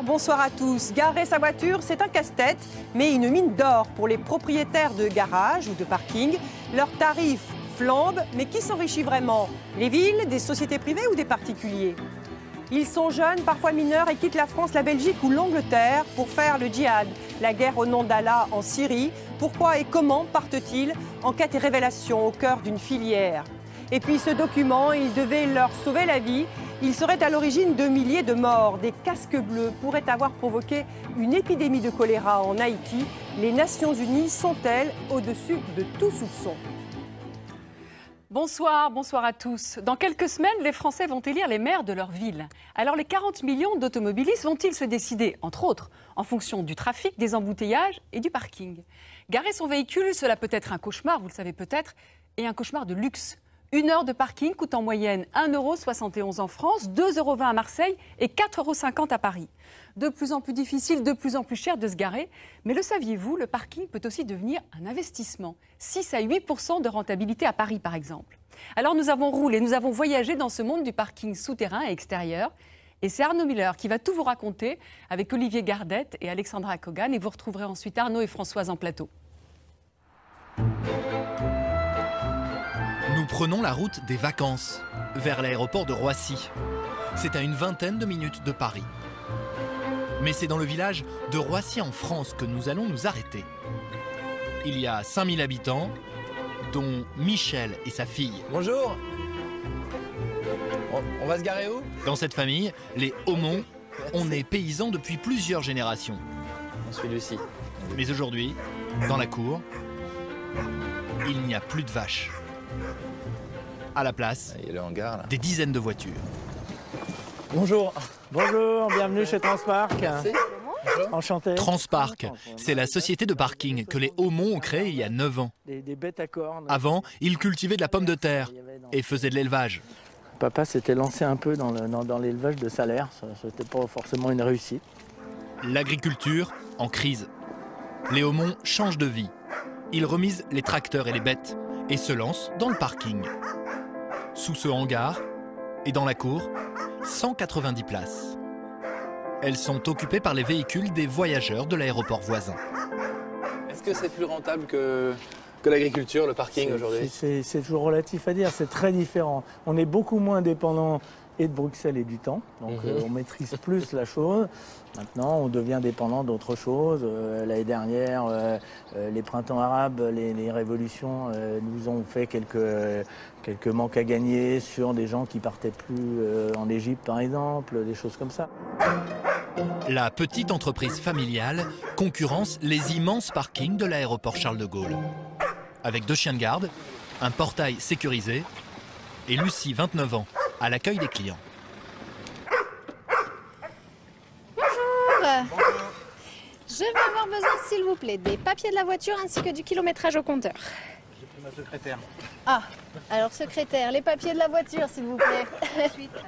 bonsoir à tous. Garer sa voiture, c'est un casse-tête, mais une mine d'or pour les propriétaires de garages ou de parking. Leurs tarifs flambent, mais qui s'enrichit vraiment? Les villes, des sociétés privées ou des particuliers? Ils sont jeunes, parfois mineurs, et quittent la France, la Belgique ou l'Angleterre pour faire le djihad, la guerre au nom d'Allah en Syrie. Pourquoi et comment partent-ils? Enquête et révélation au cœur d'une filière. Et puis ce document, il devait leur sauver la vie. Il serait à l'origine de milliers de morts. Des casques bleus pourraient avoir provoqué une épidémie de choléra en Haïti. Les Nations Unies sont-elles au-dessus de tout soupçon? Bonsoir, bonsoir à tous. Dans quelques semaines, les Français vont élire les maires de leur ville. Alors les 40 millions d'automobilistes vont-ils se décider, entre autres, en fonction du trafic, des embouteillages et du parking? Garer son véhicule, cela peut être un cauchemar, vous le savez peut-être, et un cauchemar de luxe. 1 heure de parking coûte en moyenne 1,71 € en France, 2,20 € à Marseille et 4,50 € à Paris. De plus en plus difficile, de plus en plus cher de se garer. Mais le saviez-vous, le parking peut aussi devenir un investissement. 6 à 8% de rentabilité à Paris, par exemple. Alors nous avons roulé, nous avons voyagé dans ce monde du parking souterrain et extérieur. Et c'est Arnaud Miller qui va tout vous raconter avec Olivier Gardette et Alexandra Kogan. Et vous retrouverez ensuite Arnaud et Françoise en plateau. Nous prenons la route des vacances, vers l'aéroport de Roissy. C'est à une vingtaine de minutes de Paris. Mais c'est dans le village de Roissy en France que nous allons nous arrêter. Il y a 5000 habitants, dont Michel et sa fille. Bonjour. On va se garer où? Dans cette famille, les Aumont, on est paysans depuis plusieurs générations. Je suis Lucie. Mais aujourd'hui, dans la cour, il n'y a plus de vaches. À la place, il y a le hangar, là. Des dizaines de voitures. Bonjour. Bonjour, bienvenue chez Transpark. Merci. Enchanté. Transpark, c'est la société de parking que les Aumont ont créée il y a 9 ans. Des bêtes à cornes. Avant, ils cultivaient de la pomme de terre et faisaient de l'élevage. Papa s'était lancé un peu dans l'élevage de salaire, c'était pas forcément une réussite. L'agriculture en crise. Les Aumont changent de vie. Ils remisent les tracteurs et les bêtes et se lancent dans le parking. Sous ce hangar et dans la cour, 190 places. Elles sont occupées par les véhicules des voyageurs de l'aéroport voisin. Est-ce que c'est plus rentable que l'agriculture, le parking aujourd'hui? C'est toujours relatif à dire, c'est très différent. On est beaucoup moins dépendant et de Bruxelles et du temps, donc on maîtrise plus la chose. Maintenant, on devient dépendant d'autres choses. L'année dernière, les printemps arabes, les révolutions nous ont fait quelques manques à gagner sur des gens qui partaient plus en Égypte, par exemple, des choses comme ça. La petite entreprise familiale concurrence les immenses parkings de l'aéroport Charles de Gaulle. Avec 2 chiens de garde, un portail sécurisé et Lucie, 29 ans, à l'accueil des clients. Bonjour. Je vais avoir besoin, s'il vous plaît, des papiers de la voiture ainsi que du kilométrage au compteur. J'ai pris ma secrétaire. Ah, alors secrétaire, les papiers de la voiture, s'il vous plaît.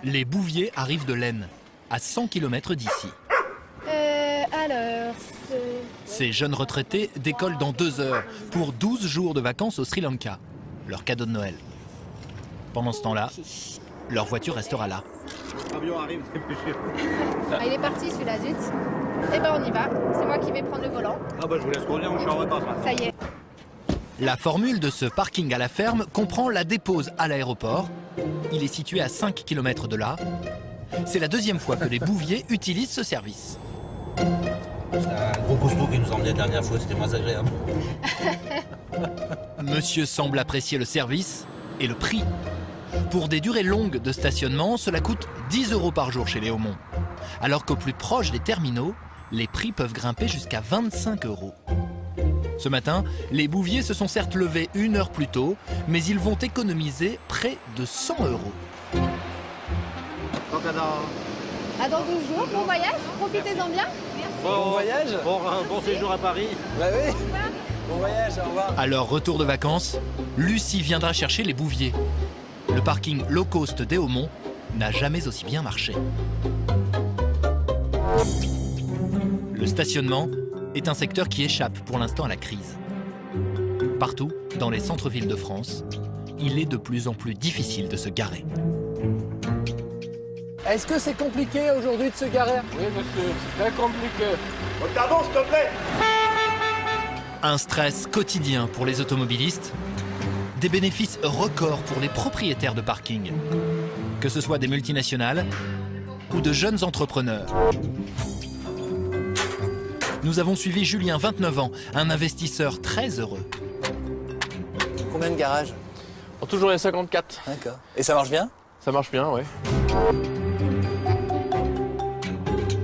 Les Bouviers arrivent de l'Aisne, à 100 km d'ici. Alors, Ces jeunes retraités décollent dans 2 heures pour 12 jours de vacances au Sri Lanka, leur cadeau de Noël. Pendant ce temps-là, leur voiture restera là. L'avion arrive, c'est plus sûr. il est parti celui-là, zut. Eh ben on y va, c'est moi qui vais prendre le volant. Ah bah je vous laisse conduire, je suis en vacances maintenant. Ça y est. La formule de ce parking à la ferme comprend la dépose à l'aéroport. Il est situé à 5 km de là. C'est la 2e fois que les Bouviers utilisent ce service. C'est un gros costaud qui nous emmenait la dernière fois, c'était moins agréable. Monsieur semble apprécier le service et le prix. Pour des durées longues de stationnement, cela coûte 10 € par jour chez les Aumont. Alors qu'au plus proche des terminaux, les prix peuvent grimper jusqu'à 25 €. Ce matin, les Bouviers se sont certes levés 1 heure plus tôt, mais ils vont économiser près de 100 €. À dans 12 jours, bon voyage, profitez-en bien. Bon voyage. Bon séjour à Paris. Bah oui. Bon voyage, au revoir. À leur retour de vacances, Lucie viendra chercher les Bouviers. Le parking low cost des Aumont n'a jamais aussi bien marché. Le stationnement est un secteur qui échappe pour l'instant à la crise. Partout, dans les centres-villes de France, il est de plus en plus difficile de se garer. Est-ce que c'est compliqué aujourd'hui de se garer? Oui, monsieur, c'est très compliqué. T'avances, s'il te plaît. Un stress quotidien pour les automobilistes, des bénéfices records pour les propriétaires de parking, que ce soit des multinationales ou de jeunes entrepreneurs. Nous avons suivi Julien, 29 ans, un investisseur très heureux. Combien de garages? Toujours les 54. D'accord. Et ça marche bien? Ça marche bien, oui.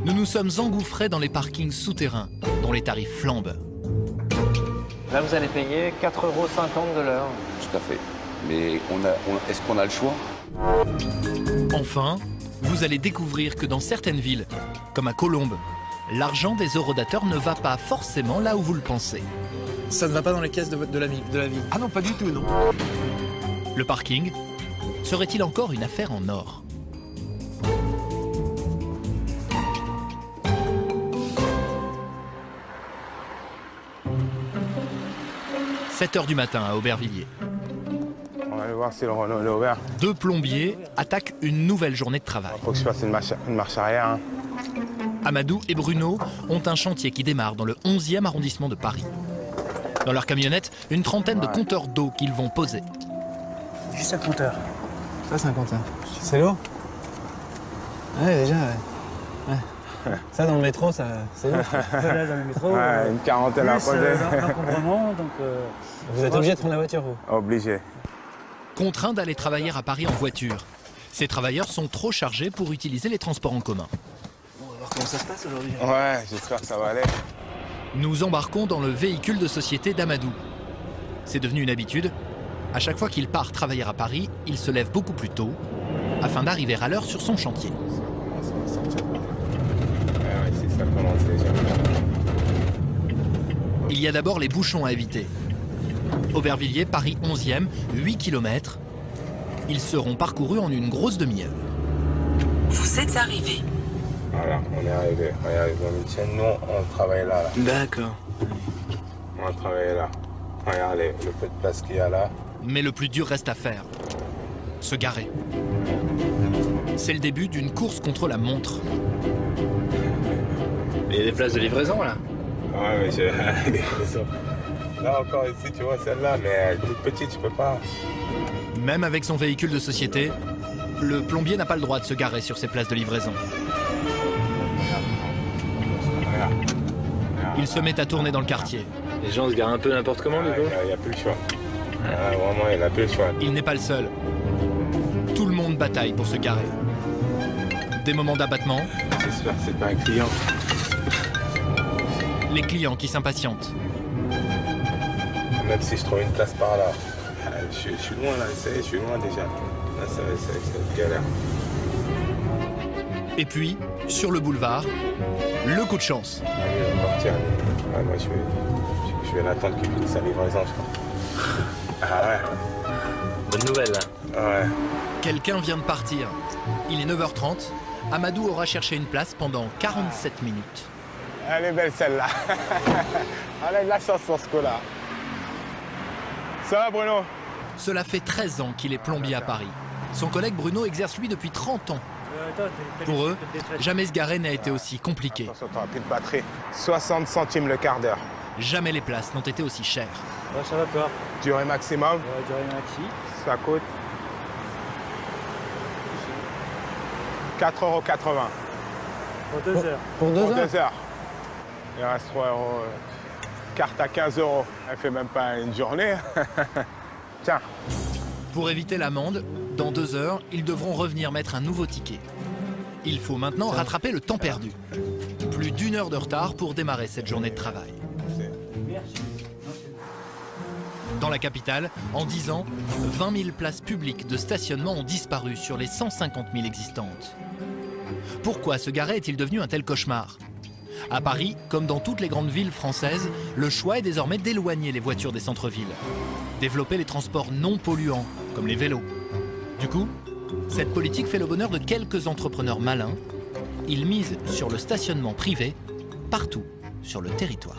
Nous nous sommes engouffrés dans les parkings souterrains, dont les tarifs flambent. Là, vous allez payer 4,50 € de l'heure. Tout à fait. Mais est-ce qu'on a le choix? Enfin, vous allez découvrir que dans certaines villes, comme à Colombes, l'argent des horodateurs ne va pas forcément là où vous le pensez. Ça ne va pas dans les caisses de la ville? Ah non, pas du tout, non. Le parking serait-il encore une affaire en or? « 7 h du matin à Aubervilliers. On va aller voir si le Renault est ouvert. Deux plombiers attaquent une nouvelle journée de travail. Il faut que je fasse une marche arrière. Hein. Amadou et Bruno ont un chantier qui démarre dans le 11e arrondissement de Paris. Dans leur camionnette, une trentaine de compteurs d'eau qu'ils vont poser. Juste un compteur. Ça, c'est un compteur. C'est lourd? Ouais, déjà, ouais. Ça, dans le métro, ça, c'est lourd. Là, dans le métro. Une quarantaine à poser. L'encombrement, donc. Vous êtes obligé de prendre la voiture, vous? Obligé. Contraints d'aller travailler à Paris en voiture. Ces travailleurs sont trop chargés pour utiliser les transports en commun. On va voir comment ça se passe aujourd'hui. Ouais, j'espère que ça va aller. Nous embarquons dans le véhicule de société d'Amadou. C'est devenu une habitude. À chaque fois qu'il part travailler à Paris, il se lève beaucoup plus tôt afin d'arriver à l'heure sur son chantier. Il y a d'abord les bouchons à éviter. Aubervilliers, Paris 11e, 8 km. Ils seront parcourus en une grosse demi-heure. Vous êtes arrivés. Voilà, on est arrivé. Regardez, nous, on travaille là. D'accord. On va travailler là. Regardez le peu de place qu'il y a là. Mais le plus dur reste à faire. Se garer. C'est le début d'une course contre la montre. Il y a des places de livraison, là? Ouais, mais j'ai des livraisons. Là encore ici, tu vois celle-là, mais elle est toute petite, je peux pas. Même avec son véhicule de société, le plombier n'a pas le droit de se garer sur ces places de livraison. Il se met à tourner dans le quartier. Les gens se garent un peu n'importe comment, du coup? Il n'y a plus le choix. Vraiment, il n'a plus le choix. Il n'est pas le seul. Tout le monde bataille pour se garer. Des moments d'abattement. J'espère que c'est pas un client. Les clients qui s'impatientent. Même si je trouve une place par là. Je suis loin là, je suis loin déjà. Là, ça va être galère. Et puis, sur le boulevard, le coup de chance. Allez, je vais partir. Ouais, moi, je vais l'attendre qu'il finisse sa livraison, je crois. Ah ouais. Bonne nouvelle, là. Ouais. Quelqu'un vient de partir. Il est 9 h 30. Amadou aura cherché une place pendant 47 minutes. Elle est belle celle-là. Elle a de la chance sur ce coup-là. Ça va Bruno? Cela fait 13 ans qu'il est plombier à Paris. Son collègue Bruno exerce lui depuis 30 ans. Pour eux, jamais se garer n'a été aussi compliqué. Attention, t'auras plus de batterie. 60 centimes le quart d'heure. Jamais les places n'ont été aussi chères. Ouais, ça va pas. Durée maximum? Ouais, durée maxi. Ça coûte 4,80 € Pour 2 heures. Pour 2 heures? 2 heures. Il reste 3 €. Carte à 15 €. Elle fait même pas une journée. Tiens. Pour éviter l'amende, dans 2 heures, ils devront revenir mettre un nouveau ticket. Il faut maintenant rattraper le temps perdu. Plus d'1 heure de retard pour démarrer cette journée de travail. Dans la capitale, en 10 ans, 20 000 places publiques de stationnement ont disparu sur les 150 000 existantes. Pourquoi se garer est-il devenu un tel cauchemar? À Paris, comme dans toutes les grandes villes françaises, le choix est désormais d'éloigner les voitures des centres-villes. Développer les transports non polluants, comme les vélos. Du coup, cette politique fait le bonheur de quelques entrepreneurs malins. Ils misent sur le stationnement privé partout sur le territoire.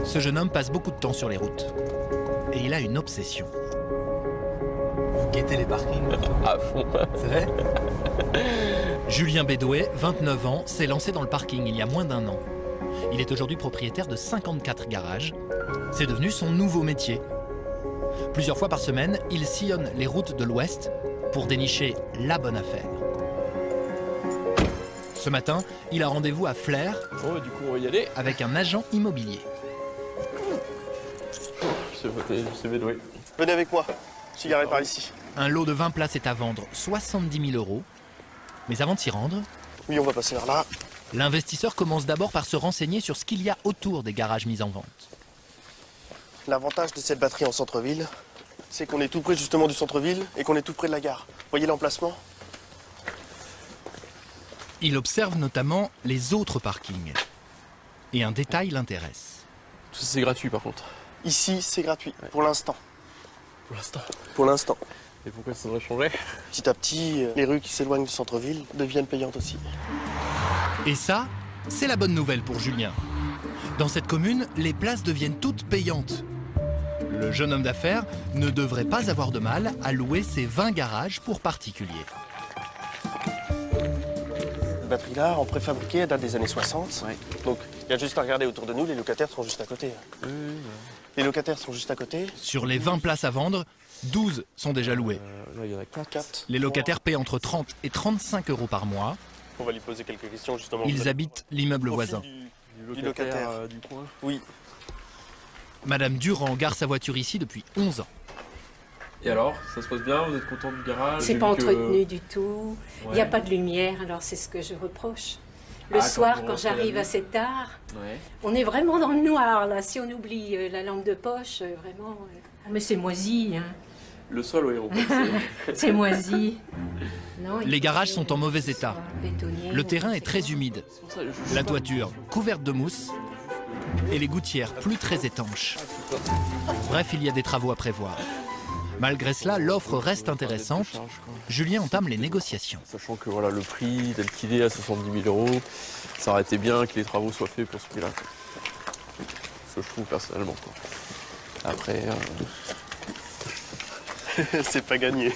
Ce jeune homme passe beaucoup de temps sur les routes. Et il a une obsession. Vous guettez les parkings? À fond. C'est vrai? Julien Bédouet, 29 ans, s'est lancé dans le parking il y a moins d'1 an. Il est aujourd'hui propriétaire de 54 garages. C'est devenu son nouveau métier. Plusieurs fois par semaine, il sillonne les routes de l'Ouest pour dénicher la bonne affaire. Ce matin, il a rendez-vous à Flers Du coup, on va y aller. avec un agent immobilier. C'est Bédouet. Venez avec moi, je suis garé par ici. Un lot de 20 places est à vendre 70 000 €. Mais avant de s'y rendre, Oui, on va passer vers là. l'investisseur commence d'abord par se renseigner sur ce qu'il y a autour des garages mis en vente. L'avantage de cette batterie en centre-ville, c'est qu'on est tout près justement du centre-ville et qu'on est tout près de la gare. Voyez l'emplacement? Il observe notamment les autres parkings. Et un détail l'intéresse. Tout ça, c'est gratuit par contre. Ici, c'est gratuit, pour l'instant. Pour l'instant. Pour l'instant. Et pourquoi ça devrait changer? Petit à petit, les rues qui s'éloignent du centre-ville deviennent payantes aussi. Et ça, c'est la bonne nouvelle pour Julien. Dans cette commune, les places deviennent toutes payantes. Le jeune homme d'affaires ne devrait pas avoir de mal à louer ses 20 garages pour particuliers. Cette batterie-là, en préfabriqué, elle date des années 60. Donc, il y a juste à regarder autour de nous, les locataires sont juste à côté. Les locataires sont juste à côté. Sur les 20 places à vendre, 12 sont déjà louées. Là, il y en a 4. Les locataires paient entre 30 et 35 € par mois. On va lui poser quelques questions justement. Ils habitent l'immeuble voisin. Du locataire. Du coin. Oui. Madame Durand gare sa voiture ici depuis 11 ans. Et alors, ça se passe bien? Vous êtes content du garage? C'est pas entretenu du tout. Il n'y a pas de lumière, alors c'est ce que je reproche. Le soir, quand j'arrive assez tard, on est vraiment dans le noir, là. Si on oublie la lampe de poche, vraiment... Mais c'est moisi, hein. Le sol, oui, on peut. C'est moisi. Non, les garages sont en mauvais état. Le terrain est très humide. La toiture couverte de mousse et les gouttières plus très étanches. Bref, il y a des travaux à prévoir. Malgré cela, l'offre reste intéressante. Julien entame les négociations. Sachant que voilà, le prix tel qu'il est à 70 000 €, ça aurait été bien que les travaux soient faits pour ce prix-là. Ce que je trouve personnellement. Après... c'est pas gagné.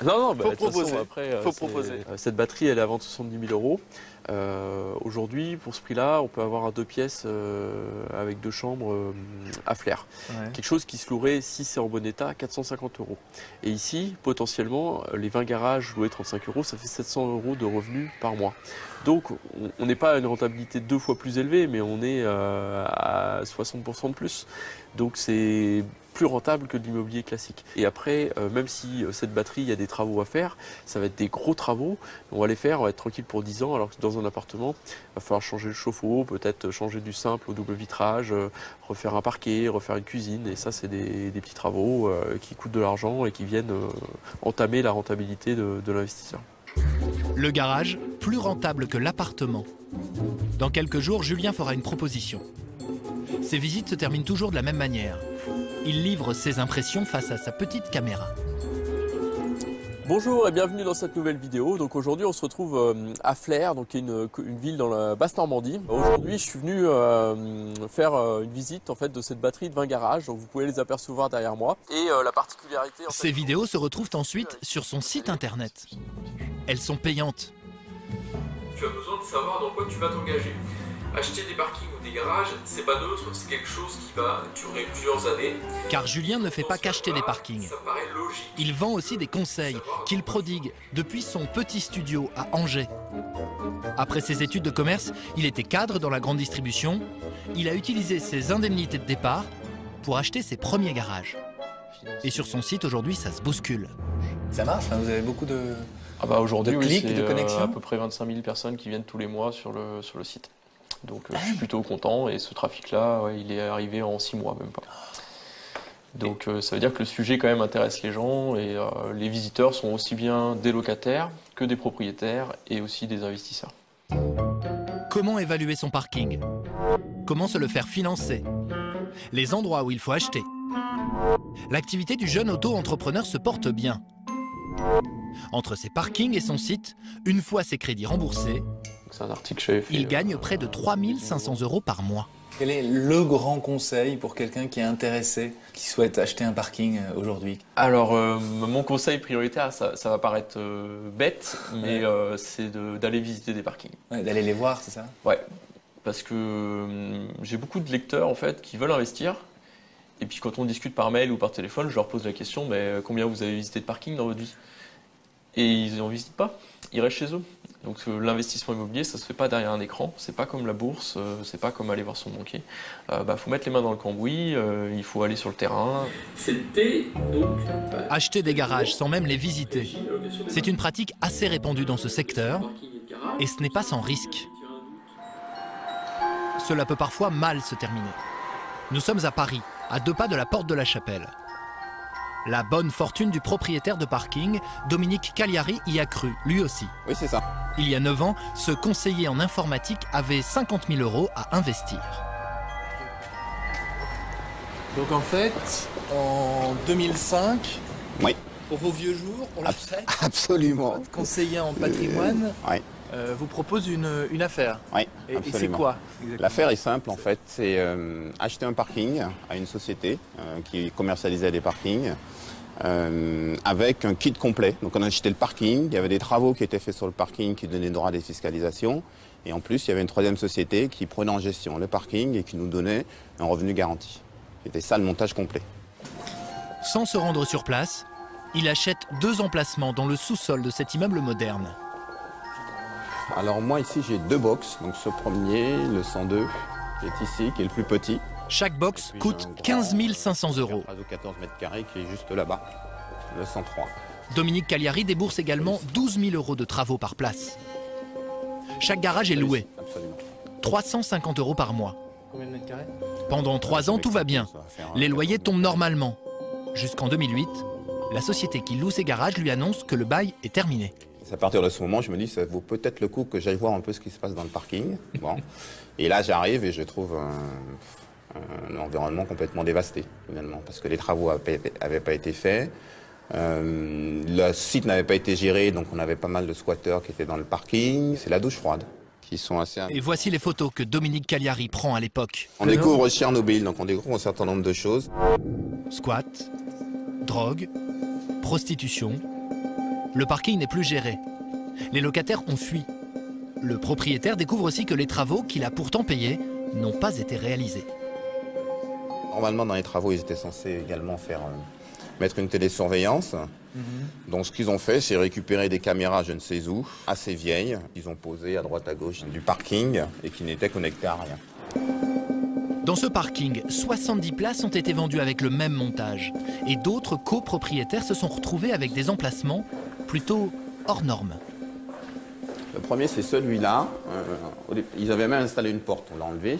Non, bah, faut de toute proposer. Façon, après, faut proposer. Cette batterie, elle est à vendre 70 000 €. Aujourd'hui, pour ce prix-là, on peut avoir un 2 pièces avec 2 chambres à Flers. Quelque chose qui se louerait, si c'est en bon état, 450 €. Et ici, potentiellement, les 20 garages loués 35 €, ça fait 700 € de revenus par mois. Donc, on n'est pas à une rentabilité 2 fois plus élevée, mais on est à 60% de plus. Donc, c'est plus rentable que de l'immobilier classique. Et après, même si cette batterie, il y a des travaux à faire, ça va être des gros travaux. On va les faire, on va être tranquille pour 10 ans, alors que dans un appartement, il va falloir changer le chauffe-eau, peut-être changer du simple au double vitrage, refaire un parquet, refaire une cuisine. Et ça, c'est des petits travaux qui coûtent de l'argent et qui viennent entamer la rentabilité de l'investisseur. Le garage, plus rentable que l'appartement. Dans quelques jours, Julien fera une proposition. Ses visites se terminent toujours de la même manière. Il livre ses impressions face à sa petite caméra. Bonjour et bienvenue dans cette nouvelle vidéo. Donc aujourd'hui on se retrouve à Flers, donc une ville dans la basse Normandie. Aujourd'hui je suis venu faire une visite en fait de cette batterie de 20 garages, donc vous pouvez les apercevoir derrière moi. Et la particularité... Ces vidéos se retrouvent ensuite sur son site internet. Elles sont payantes. Tu as besoin de savoir dans quoi tu vas t'engager. Acheter des parkings ou des garages, c'est pas neutre, c'est quelque chose qui va durer plusieurs années. Car Julien ne fait pas qu'acheter des parkings. Ça paraît logique. Il vend aussi des conseils qu'il prodigue depuis son petit studio à Angers. Après ses études de commerce, il était cadre dans la grande distribution. Il a utilisé ses indemnités de départ pour acheter ses premiers garages. Et sur son site, aujourd'hui, ça se bouscule. Ça marche, hein, vous avez beaucoup de, aujourd'hui, clics, oui, de connexions à peu près 25 000 personnes qui viennent tous les mois sur le site. Donc je suis plutôt content et ce trafic-là, il est arrivé en 6 mois, même pas. Donc ça veut dire que le sujet quand même intéresse les gens et les visiteurs sont aussi bien des locataires que des propriétaires et aussi des investisseurs. Comment évaluer son parking? Comment se le faire financer? Les endroits où il faut acheter? L'activité du jeune auto-entrepreneur se porte bien. Entre ses parkings et son site, une fois ses crédits remboursés, c'est un article que j'avais fait, il gagne près de 3 500 € par mois. Quel est le grand conseil pour quelqu'un qui est intéressé, qui souhaite acheter un parking aujourd'hui? Alors, mon conseil prioritaire, ça va paraître bête, mais c'est d'aller visiter des parkings. Ouais, d'aller les voir, c'est ça? Ouais, parce que j'ai beaucoup de lecteurs en fait qui veulent investir. Et puis quand on discute par mail ou par téléphone, je leur pose la question, mais combien vous avez visité de parking dans votre vie? Et ils n'en visitent pas, ils restent chez eux. Donc l'investissement immobilier, ça se fait pas derrière un écran, c'est pas comme la bourse, c'est pas comme aller voir son banquier. Faut mettre les mains dans le cambouis, il faut aller sur le terrain. C'était donc Acheter des garages sans même les visiter, c'est une pratique assez répandue dans ce secteur et ce n'est pas sans risque. Cela peut parfois mal se terminer. Nous sommes à Paris, à 2 pas de la porte de la Chapelle. La bonne fortune du propriétaire de parking, Dominique Cagliari, y a cru, lui aussi. Oui, c'est ça. Il y a 9 ans, ce conseiller en informatique avait 50 000 € à investir. Donc en fait, en 2005, oui. Pour vos vieux jours, pour la retraite, absolument. Votre conseiller en patrimoine oui. Vous propose une affaire. Oui, et absolument. c'est quoi? L'affaire est simple en fait, c'est acheter un parking à une société qui commercialisait des parkings avec un kit complet. Donc on a acheté le parking, il y avait des travaux qui étaient faits sur le parking qui donnaient droit à des fiscalisations. Et en plus, il y avait une troisième société qui prenait en gestion le parking et qui nous donnait un revenu garanti. C'était ça le montage complet. Sans se rendre sur place, il achète 2 emplacements dans le sous-sol de cet immeuble moderne. Alors moi ici j'ai 2 box, donc ce premier, le 102, qui est ici, qui est le plus petit. Chaque box coûte 15 500 €. 13 ou 14 mètres carrés qui est juste là-bas, le 103. Dominique Cagliari débourse également 12 000 € de travaux par place. Chaque garage est loué. Absolument. 350 € par mois. Combien de mètres carrés? Pendant 3 ans, tout va bien. Les loyers tombent normalement. Jusqu'en 2008, la société qui loue ses garages lui annonce que le bail est terminé. À partir de ce moment, je me dis ça vaut peut-être le coup que j'aille voir un peu ce qui se passe dans le parking. Bon. Et là, j'arrive et je trouve un environnement complètement dévasté, finalement, parce que les travaux n'avaient pas été faits. Le site n'avait pas été géré, donc on avait pas mal de squatteurs qui étaient dans le parking. C'est la douche froide, qui sont assez... Et voici les photos que Dominique Cagliari prend à l'époque. On découvre Tchernobyl, donc on découvre un certain nombre de choses. Squat, drogue, prostitution... Le parking n'est plus géré. Les locataires ont fui. Le propriétaire découvre aussi que les travaux qu'il a pourtant payés n'ont pas été réalisés. Normalement, dans les travaux, ils étaient censés également mettre une télésurveillance. Donc ce qu'ils ont fait, c'est récupérer des caméras, je ne sais où, assez vieilles. Ils ont posé à droite à gauche du parking et qui n'étaient connectées à rien. Dans ce parking, 70 places ont été vendues avec le même montage. Et d'autres copropriétaires se sont retrouvés avec des emplacements plutôt hors normes. Le premier, c'est celui-là. Ils avaient même installé une porte, on l'a enlevé,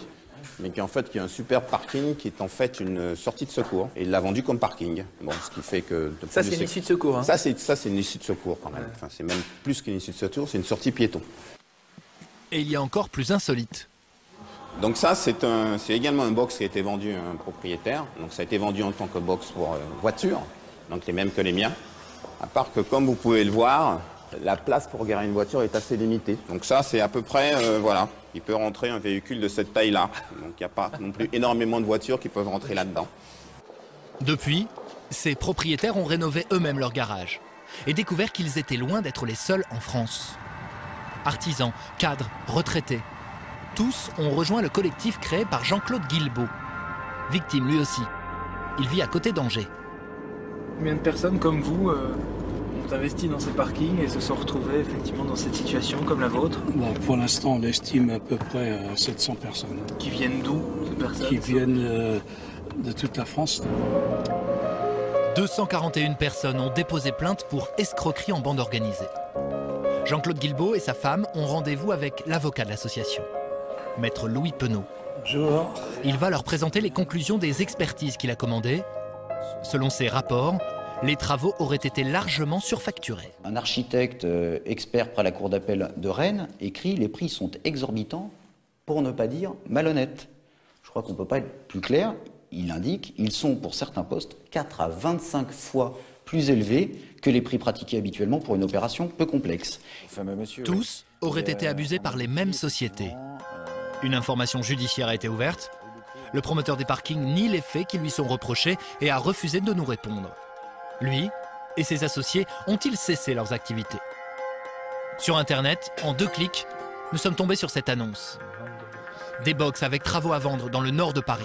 mais qui est un super parking qui est en fait une sortie de secours. Et il l'a vendu comme parking. Bon, ce qui fait que... Ça, c'est une issue de secours. Hein. Ça, c'est une issue de secours quand même. Enfin, c'est même plus qu'une issue de secours, c'est une sortie piéton. Et il y a encore plus insolite. Donc ça, c'est également un box qui a été vendu à un propriétaire. Donc ça a été vendu en tant que box pour voiture, donc les mêmes que les miens. À part que, comme vous pouvez le voir, la place pour garer une voiture est assez limitée. Donc ça, c'est à peu près, voilà, il peut rentrer un véhicule de cette taille-là. Donc il n'y a pas non plus énormément de voitures qui peuvent rentrer là-dedans. Depuis, ces propriétaires ont rénové eux-mêmes leur garage et découvert qu'ils étaient loin d'être les seuls en France. Artisans, cadres, retraités, tous ont rejoint le collectif créé par Jean-Claude Guilbeault. Victime lui aussi. Il vit à côté d'Angers. Combien de personnes comme vous ont investi dans ces parkings et se sont retrouvées effectivement dans cette situation comme la vôtre? Pour l'instant, on estime à peu près 700 personnes. Qui viennent d'où, ces personnes? Qui viennent de toute la France. 241 personnes ont déposé plainte pour escroquerie en bande organisée. Jean-Claude Guilbeault et sa femme ont rendez-vous avec l'avocat de l'association, Maître Louis Penaud. Bonjour. Il va leur présenter les conclusions des expertises qu'il a commandées. Selon ces rapports, les travaux auraient été largement surfacturés. Un architecte expert près la cour d'appel de Rennes écrit « Les prix sont exorbitants, pour ne pas dire malhonnêtes ». Je crois qu'on ne peut pas être plus clair. Il indique qu'ils sont, pour certains postes, 4 à 25 fois plus élevés que les prix pratiqués habituellement pour une opération peu complexe. Tous auraient été abusés par les mêmes sociétés. Une information judiciaire a été ouverte Le promoteur des parkings nie les faits qui lui sont reprochés et a refusé de nous répondre. Lui et ses associés ont-ils cessé leurs activités? Sur Internet, en 2 clics, nous sommes tombés sur cette annonce. Des box avec travaux à vendre dans le nord de Paris.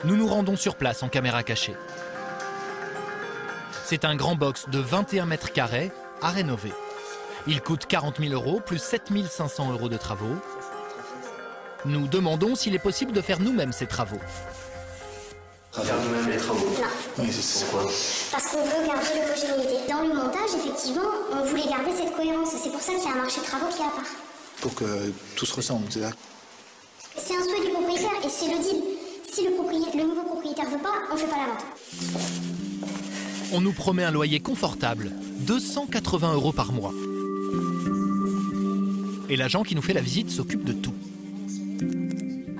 Nous nous rendons sur place en caméra cachée. C'est un grand box de 21 mètres carrés à rénover. Il coûte 40 000 € plus 7 500 € de travaux. Nous demandons s'il est possible de faire nous-mêmes ces travaux. Faire nous-mêmes les travaux? Non. Oui, c'est quoi? Parce qu'on veut garder l'homogénéité. Dans le montage, effectivement, on voulait garder cette cohérence. Et c'est pour ça qu'il y a un marché de travaux qui est à part. Pour que tout se ressemble, c'est ça? C'est un souhait du propriétaire et c'est le deal. Si le nouveau propriétaire veut pas, on fait pas la vente. On nous promet un loyer confortable, 280 € par mois. Et l'agent qui nous fait la visite s'occupe de tout.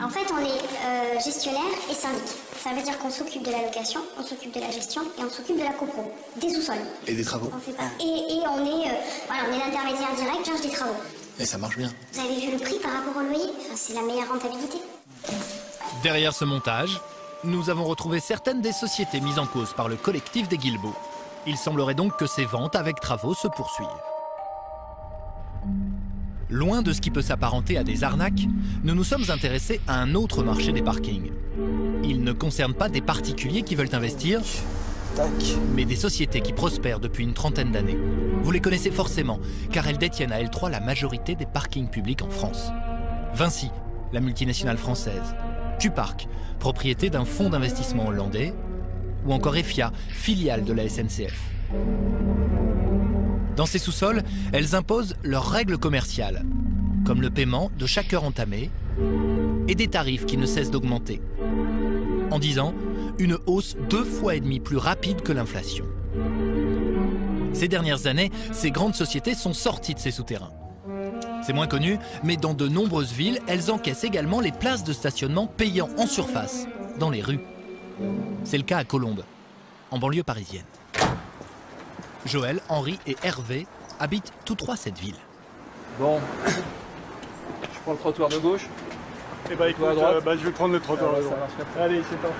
En fait, on est gestionnaire et syndic. Ça veut dire qu'on s'occupe de la location, on s'occupe de la gestion et on s'occupe de la copro, des sous-sols. Et des travaux? On fait pas. Et on est l'intermédiaire direct, charge des travaux. Et ça marche bien. Vous avez vu le prix par rapport au loyer? Enfin, c'est la meilleure rentabilité. Derrière ce montage, nous avons retrouvé certaines des sociétés mises en cause par le collectif des Guilbeault. Il semblerait donc que ces ventes avec travaux se poursuivent. Loin de ce qui peut s'apparenter à des arnaques, nous nous sommes intéressés à un autre marché des parkings. Il ne concerne pas des particuliers qui veulent investir, mais des sociétés qui prospèrent depuis une trentaine d'années. Vous les connaissez forcément, car elles détiennent à elles trois la majorité des parkings publics en France. Vinci, la multinationale française. Q-Park, propriété d'un fonds d'investissement hollandais. Ou encore EFIA, filiale de la SNCF. Dans ces sous-sols, elles imposent leurs règles commerciales, comme le paiement de chaque heure entamée et des tarifs qui ne cessent d'augmenter. En 10 ans, une hausse 2,5 fois plus rapide que l'inflation. Ces dernières années, ces grandes sociétés sont sorties de ces souterrains. C'est moins connu, mais dans de nombreuses villes, elles encaissent également les places de stationnement payant en surface, dans les rues. C'est le cas à Colombes, en banlieue parisienne. Joël, Henri et Hervé habitent tous trois cette ville. Bon, je prends le trottoir de gauche. Eh ben écoute, je vais prendre le trottoir de droite. Allez, c'est parti.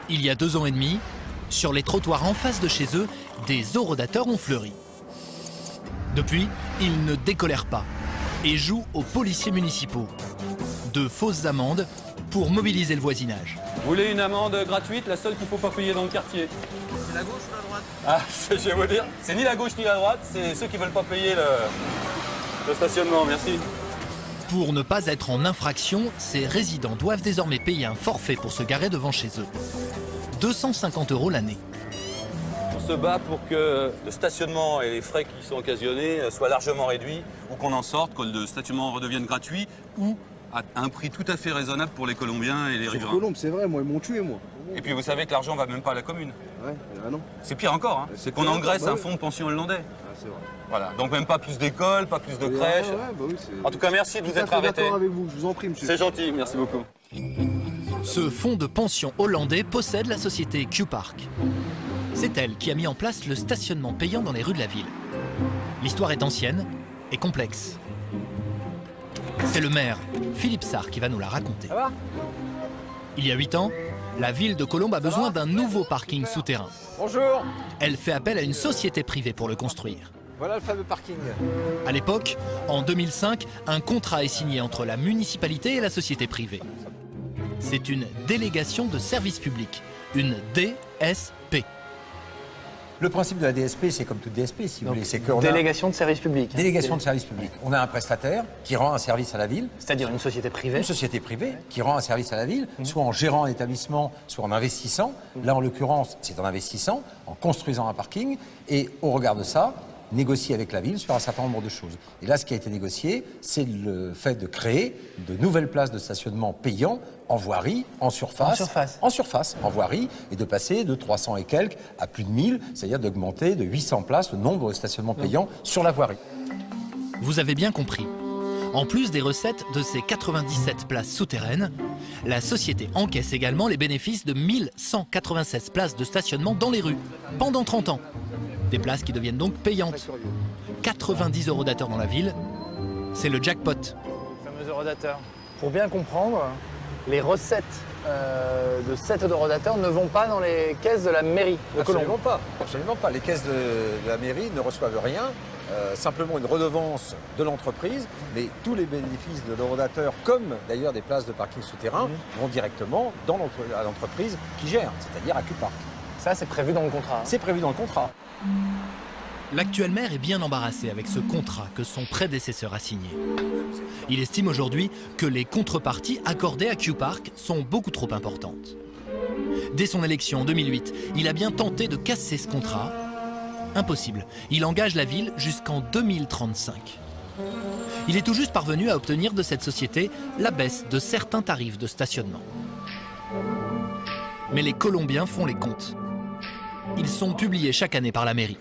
Il y a 2 ans et demi, sur les trottoirs en face de chez eux, des horodateurs ont fleuri. Depuis, ils ne décolèrent pas et jouent aux policiers municipaux. De fausses amendes pour mobiliser le voisinage. Vous voulez une amende gratuite, la seule qu'il ne faut pas payer dans le quartier? C'est la gauche ou la droite? Ah, je vais vous dire, c'est ni la gauche ni la droite, c'est ceux qui ne veulent pas payer le stationnement, merci. Pour ne pas être en infraction, ces résidents doivent désormais payer un forfait pour se garer devant chez eux. 250 € l'année. On se bat pour que le stationnement et les frais qui sont occasionnés soient largement réduits, ou qu'on en sorte, que le stationnement redevienne gratuit, ou à un prix tout à fait raisonnable pour les Colombiens et les riverains. Colombes, c'est vrai, moi, ils m'ont tué, moi. Et puis vous savez que l'argent va même pas à la commune. Ouais, non. C'est pire encore, hein. C'est qu'on engraisse un fonds de pension hollandais. Ah, c'est vrai. Voilà, donc même pas plus d'écoles, pas plus de crèches. En tout cas, merci de vous être arrêté. D'accord avec vous, je vous en prie, monsieur. C'est gentil, merci beaucoup. Ce fonds de pension hollandais possède la société Q-Park. C'est elle qui a mis en place le stationnement payant dans les rues de la ville. L'histoire est ancienne et complexe. C'est le maire, Philippe Sarr, qui va nous la raconter. Ça va ? Il y a 8 ans, la ville de Colombes a besoin d'un nouveau parking souterrain. Bonjour. Elle fait appel à une société privée pour le construire. Voilà le fameux parking. À l'époque, en 2005, un contrat est signé entre la municipalité et la société privée. C'est une délégation de service public, une DSP. Le principe de la DSP, c'est comme toute DSP, si vous voulez. C'est que Délégation de service public. Délégation de service public. On a un prestataire qui rend un service à la ville. C'est-à-dire une société privée. Une société privée qui rend un service à la ville, soit en gérant un établissement, soit en investissant. Là, en l'occurrence, c'est en investissant, en construisant un parking. Et au regard de ça, négocier avec la ville sur un certain nombre de choses. Et là, ce qui a été négocié, c'est le fait de créer de nouvelles places de stationnement payants en voirie, en surface, en voirie, et de passer de 300 et quelques à plus de 1000, c'est-à-dire d'augmenter de 800 places le nombre de stationnements payants sur la voirie. Vous avez bien compris. En plus des recettes de ces 97 places souterraines, la société encaisse également les bénéfices de 1196 places de stationnement dans les rues, pendant 30 ans. Des places qui deviennent donc payantes. 90 horodateurs dans la ville, c'est le jackpot. Fameux horodateur. Pour bien comprendre, les recettes de cet hydrodateur ne vont pas dans les caisses de la mairie de Colombes. Absolument pas, absolument pas. Les caisses de la mairie ne reçoivent rien, simplement une redevance de l'entreprise, mais tous les bénéfices de l'hydrodateur, comme d'ailleurs des places de parking souterrain, vont directement à l'entreprise qui gère, c'est-à-dire à Q-Park. Ça, c'est prévu dans le contrat. C'est prévu dans le contrat. L'actuel maire est bien embarrassé avec ce contrat que son prédécesseur a signé. Il estime aujourd'hui que les contreparties accordées à Q-Park sont beaucoup trop importantes. Dès son élection en 2008, il a bien tenté de casser ce contrat. Impossible, il engage la ville jusqu'en 2035. Il est tout juste parvenu à obtenir de cette société la baisse de certains tarifs de stationnement. Mais les Colombiens font les comptes. Ils sont publiés chaque année par la mairie.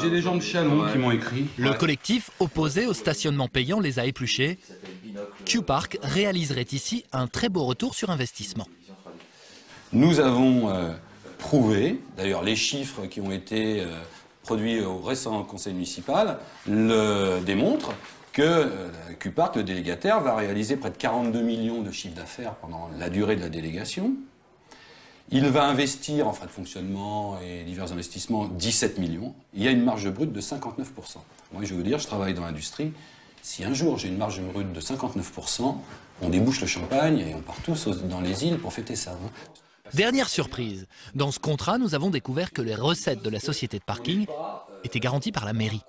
J'ai des gens de Chalon qui m'ont écrit. Le collectif opposé au stationnement payant les a épluchés. Q-Park réaliserait ici un très beau retour sur investissement. Nous avons prouvé, d'ailleurs les chiffres qui ont été produits au récent conseil municipal le démontrent, que Q-Park, le délégataire, va réaliser près de 42 millions de chiffre d'affaires pendant la durée de la délégation. Il va investir en frais de fonctionnement et divers investissements 17 millions. Il y a une marge brute de 59%. Moi, je vais vous dire, je travaille dans l'industrie. Si un jour j'ai une marge brute de 59%, on débouche le champagne et on part tous dans les îles pour fêter ça. Hein. Dernière surprise, dans ce contrat, nous avons découvert que les recettes de la société de parking étaient garanties par la mairie.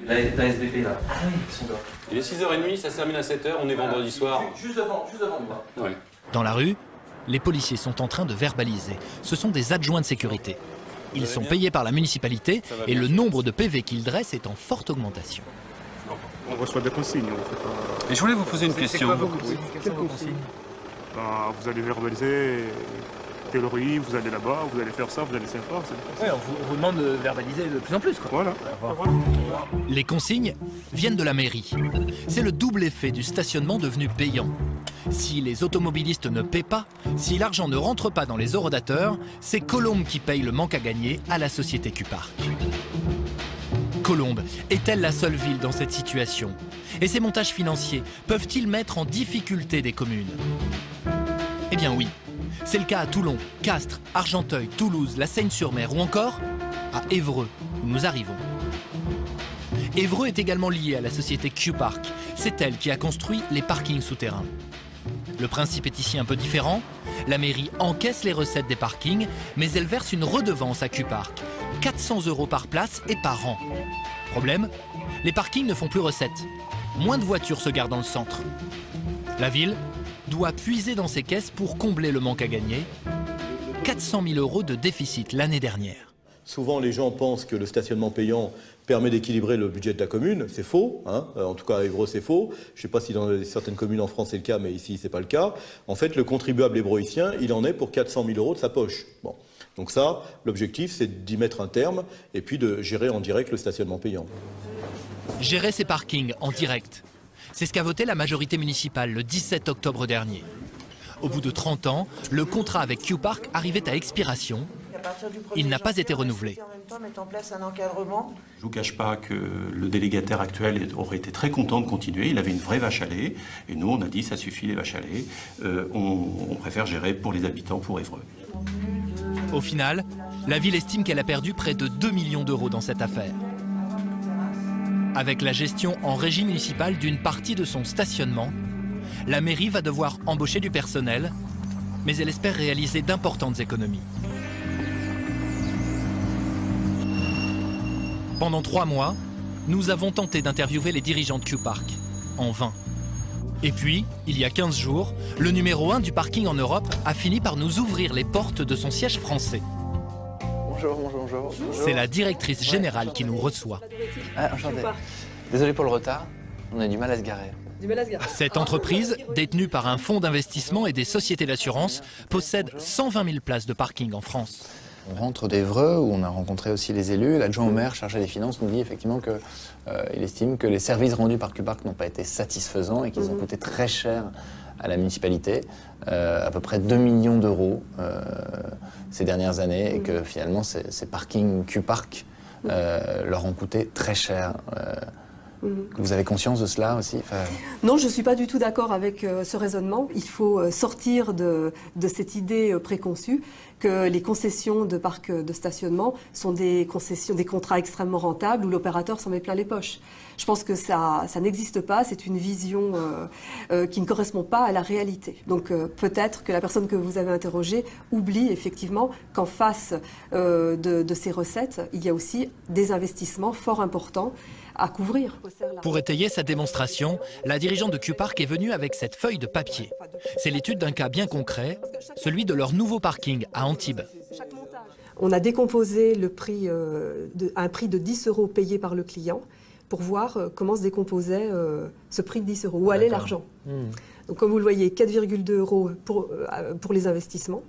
La SBP là. Ah oui, ils sont là. Il est 6h30, ça se termine à 7h, on est vendredi soir. Juste avant moi. Ouais. Dans la rue, les policiers sont en train de verbaliser. Ce sont des adjoints de sécurité. Ils sont payés par la municipalité et le nombre de PV qu'ils dressent est en forte augmentation. On reçoit des consignes. On fait pas... Et je voulais vous poser une question. Quelle consigne? Vous allez verbaliser théorie, vous allez là-bas, vous allez faire ça, vous allez faire ça. Oui, on vous demande de verbaliser de plus en plus. Quoi. Voilà. Les consignes viennent de la mairie. C'est le double effet du stationnement devenu payant. Si les automobilistes ne paient pas, si l'argent ne rentre pas dans les horodateurs, c'est Colombes qui paye le manque à gagner à la société Q-Park. Colombes est-elle la seule ville dans cette situation? Et ces montages financiers peuvent-ils mettre en difficulté des communes? Eh bien oui. C'est le cas à Toulon, Castres, Argenteuil, Toulouse, la Seine-sur-Mer ou encore à Évreux, où nous arrivons. Évreux est également lié à la société Q-Park. C'est elle qui a construit les parkings souterrains. Le principe est ici un peu différent. La mairie encaisse les recettes des parkings, mais elle verse une redevance à Q-Park. 400 € par place et par an. Problème, les parkings ne font plus recette. Moins de voitures se garent dans le centre. La ville doit puiser dans ses caisses pour combler le manque à gagner. 400 000 € de déficit l'année dernière. Souvent, les gens pensent que le stationnement payant permet d'équilibrer le budget de la commune. C'est faux. Hein. En tout cas, à Évreux, c'est faux. Je ne sais pas si dans certaines communes en France, c'est le cas, mais ici, ce n'est pas le cas. En fait, le contribuable évroïcien, il en est pour 400 000 € de sa poche. Bon. Donc ça, l'objectif, c'est d'y mettre un terme et puis de gérer en direct le stationnement payant. Gérer ces parkings en direct. C'est ce qu'a voté la majorité municipale le 17 octobre dernier. Au bout de 30 ans, le contrat avec Q-Park arrivait à expiration. Il n'a pas été renouvelé. En mettre en place un encadrement. Je ne vous cache pas que le délégataire actuel aurait été très content de continuer. Il avait une vraie vache à lait. Et nous, on a dit, ça suffit les vaches à lait. On préfère gérer pour les habitants, pour Évreux. Au final, la ville estime qu'elle a perdu près de 2 millions d'euros dans cette affaire. Avec la gestion en régie municipale d'une partie de son stationnement, la mairie va devoir embaucher du personnel, mais elle espère réaliser d'importantes économies. Pendant 3 mois, nous avons tenté d'interviewer les dirigeants de Q-Park, en vain. Et puis, il y a 15 jours, le numéro 1 du parking en Europe a fini par nous ouvrir les portes de son siège français. Bonjour. C'est la directrice générale qui nous reçoit. Ah, enchanté. Désolé pour le retard, on a du mal à se garer. Cette entreprise, détenue par un fonds d'investissement et des sociétés d'assurance, possède 120 000 places de parking en France. On rentre d'Évreux, où on a rencontré aussi les élus. L'adjoint au maire chargé des finances nous dit effectivement qu'il estime que les services rendus par Q-Park n'ont pas été satisfaisants et qu'ils ont coûté très cher à la municipalité, à peu près 2 millions d'euros ces dernières années, et que finalement ces parkings Q-Park leur ont coûté très cher. Vous avez conscience de cela aussi? Non, je ne suis pas du tout d'accord avec ce raisonnement. Il faut sortir de cette idée préconçue que les concessions de parcs de stationnement sont des contrats extrêmement rentables où l'opérateur s'en met plein les poches. Je pense que ça n'existe pas, c'est une vision qui ne correspond pas à la réalité. Donc peut-être que la personne que vous avez interrogée oublie effectivement qu'en face de ces recettes, il y a aussi des investissements fort importants à couvrir. Pour étayer sa démonstration, la dirigeante de Q-Park est venue avec cette feuille de papier. C'est l'étude d'un cas bien concret, celui de leur nouveau parking à Antibes. On a décomposé le prix, un prix de 10 € payé par le client pour voir comment se décomposait ce prix de 10 €, où allait l'argent. Donc comme vous le voyez, 4,2 € pour les investissements,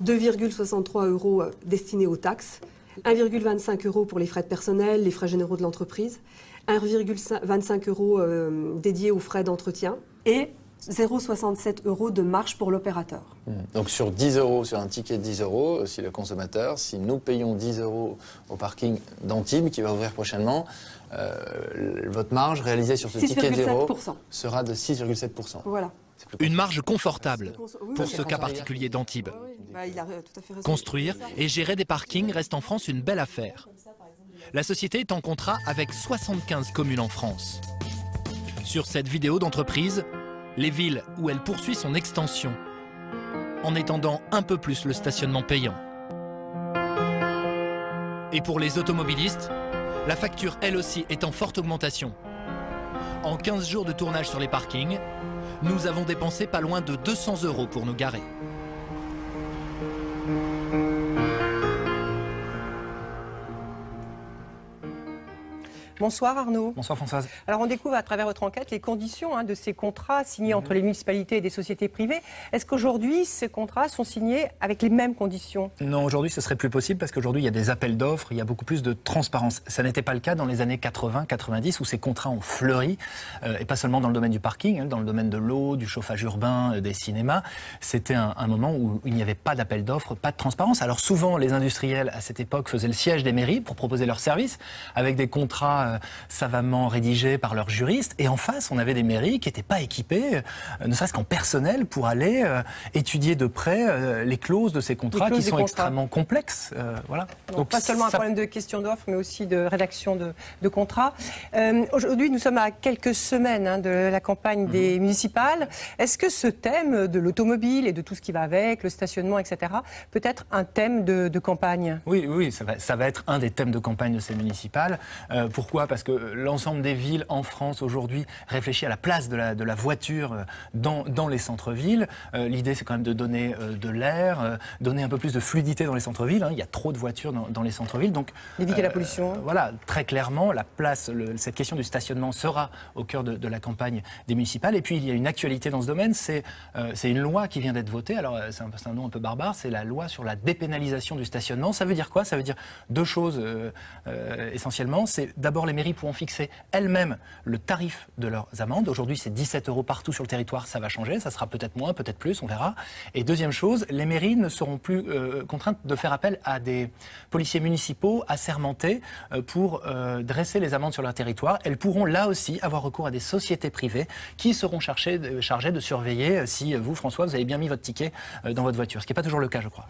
2,63 € destinés aux taxes, 1,25 € pour les frais de personnel, les frais généraux de l'entreprise, 1,25 € dédiés aux frais d'entretien et 0,67 € de marge pour l'opérateur. Donc sur 10 €, sur un ticket de 10 €, si le consommateur, si nous payons 10 € au parking d'Antibes qui va ouvrir prochainement, votre marge réalisée sur ce ticket de 10 € sera de 6,7%. Voilà. Une marge confortable pour ce cas particulier d'Antibes. Construire et gérer des parkings reste en France une belle affaire. La société est en contrat avec 75 communes en France. Sur cette vidéo d'entreprise, les villes où elle poursuit son extension, en étendant un peu plus le stationnement payant. Et pour les automobilistes, la facture elle aussi est en forte augmentation. En 15 jours de tournage sur les parkings, nous avons dépensé pas loin de 200 € pour nous garer. Bonsoir Arnaud. Bonsoir Françoise. Alors on découvre à travers votre enquête les conditions de ces contrats signés entre les municipalités et des sociétés privées. Est-ce qu'aujourd'hui ces contrats sont signés avec les mêmes conditions? Non, aujourd'hui ce serait plus possible parce qu'aujourd'hui il y a des appels d'offres, il y a beaucoup plus de transparence. Ça n'était pas le cas dans les années 80-90 où ces contrats ont fleuri, et pas seulement dans le domaine du parking, dans le domaine de l'eau, du chauffage urbain, des cinémas. C'était un moment où il n'y avait pas d'appel d'offres, pas de transparence. Alors souvent les industriels à cette époque faisaient le siège des mairies pour proposer leurs services avec des contrats savamment rédigés par leurs juristes. Et en face, on avait des mairies qui n'étaient pas équipées, ne serait-ce qu'en personnel, pour aller étudier de près les clauses de ces contrats qui sont extrêmement complexes. Voilà. Donc pas seulement un problème de question d'offres, mais aussi de rédaction de contrats. Aujourd'hui, nous sommes à quelques semaines de la campagne des municipales. Est-ce que ce thème de l'automobile et de tout ce qui va avec, le stationnement, etc., peut être un thème de campagne? Oui, ça va être un des thèmes de campagne de ces municipales. Pourquoi? Parce que l'ensemble des villes en France aujourd'hui réfléchit à la place de la voiture dans les centres-villes. L'idée, c'est quand même de donner de l'air, donner un peu plus de fluidité dans les centres-villes. Il y a trop de voitures dans les centres-villes. Donc, éviter la pollution. Voilà, très clairement, la place, cette question du stationnement sera au cœur de la campagne des municipales. Et puis, il y a une actualité dans ce domaine, c'est une loi qui vient d'être votée. Alors, c'est un nom un peu barbare, c'est la loi sur la dépénalisation du stationnement. Ça veut dire quoi? Ça veut dire deux choses essentiellement. C'est d'abord les mairies pourront fixer elles-mêmes le tarif de leurs amendes. Aujourd'hui, c'est 17 € partout sur le territoire. Ça va changer. Ça sera peut-être moins, peut-être plus, on verra. Et deuxième chose, les mairies ne seront plus contraintes de faire appel à des policiers municipaux assermentés pour dresser les amendes sur leur territoire. Elles pourront là aussi avoir recours à des sociétés privées qui seront chargées de surveiller si vous, François, vous avez bien mis votre ticket dans votre voiture. Ce qui n'est pas toujours le cas, je crois.